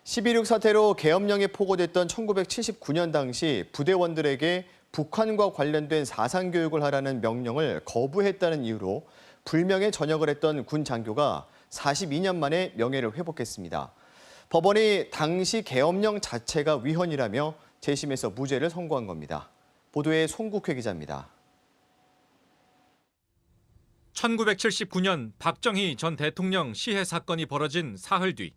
12.6 사태로 계엄령이 포고됐던 1979년 당시 부대원들에게 북한과 관련된 사상교육을 하라는 명령을 거부했다는 이유로 불명예 전역을 했던 군 장교가 42년 만에 명예를 회복했습니다. 법원이 당시 계엄령 자체가 위헌이라며 재심에서 무죄를 선고한 겁니다. 보도에 송국회 기자입니다. 1979년 박정희 전 대통령 시해 사건이 벌어진 사흘 뒤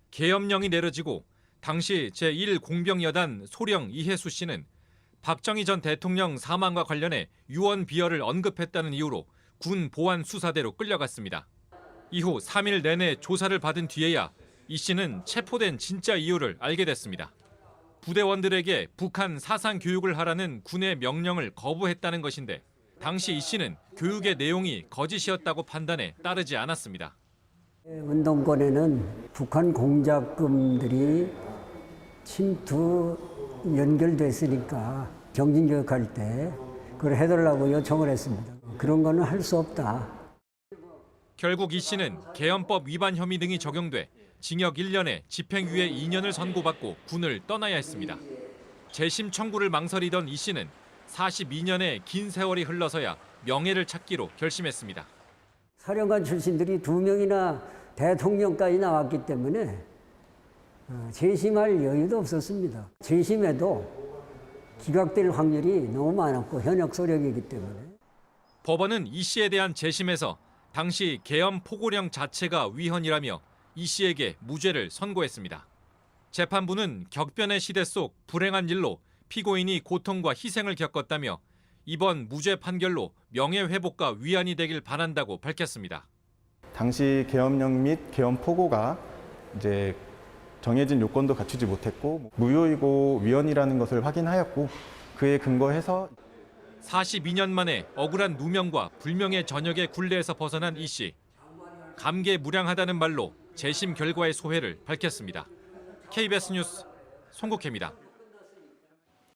계엄령이 내려지고 당시 제1공병여단 소령 이해수 씨는 박정희 전 대통령 사망과 관련해 유언 비어를 언급했다는 이유로 군 보안수사대로 끌려갔습니다. 이후 3일 내내 조사를 받은 뒤에야 이 씨는 체포된 진짜 이유를 알게 됐습니다. 부대원들에게 북한 사상 교육을 하라는 군의 명령을 거부했다는 것인데 당시 이 씨는 교육의 내용이 거짓이었다고 판단해 따르지 않았습니다. 운동권에는 북한 공작금들이 침투 연결됐으니까 경진교육할 때 그걸 해달라고 요청을 했습니다. 그런 거는 할 수 없다. 결국 이 씨는 계엄법 위반 혐의 등이 적용돼 징역 1년에 집행유예 2년을 선고받고 군을 떠나야 했습니다. 재심 청구를 망설이던 이 씨는 42년의 긴 세월이 흘러서야 명예를 찾기로 결심했습니다. 사령관 출신들이 2명이나 대통령까지 나왔기 때문에 재심할 여유도 없었습니다. 재심에도 기각될 확률이 너무 많았고 현역 소력이기 때문에. 법원은 이 씨에 대한 재심에서 당시 계엄 포고령 자체가 위헌이라며 이 씨에게 무죄를 선고했습니다. 재판부는 격변의 시대 속 불행한 일로 피고인이 고통과 희생을 겪었다며 이번 무죄 판결로 명예회복과 위안이 되길 바란다고 밝혔습니다. 당시 계엄령 및 계엄 포고가 이제 정해진 요건도 갖추지 못했고 무효이고 위헌이라는 것을 확인하였고 그에 근거해서 42년 만에 억울한 누명과 불명예 전역의 굴레에서 벗어난 이 씨. 감개무량하다는 말로 재심 결과의 소회를 밝혔습니다. KBS 뉴스 송국혜입니다.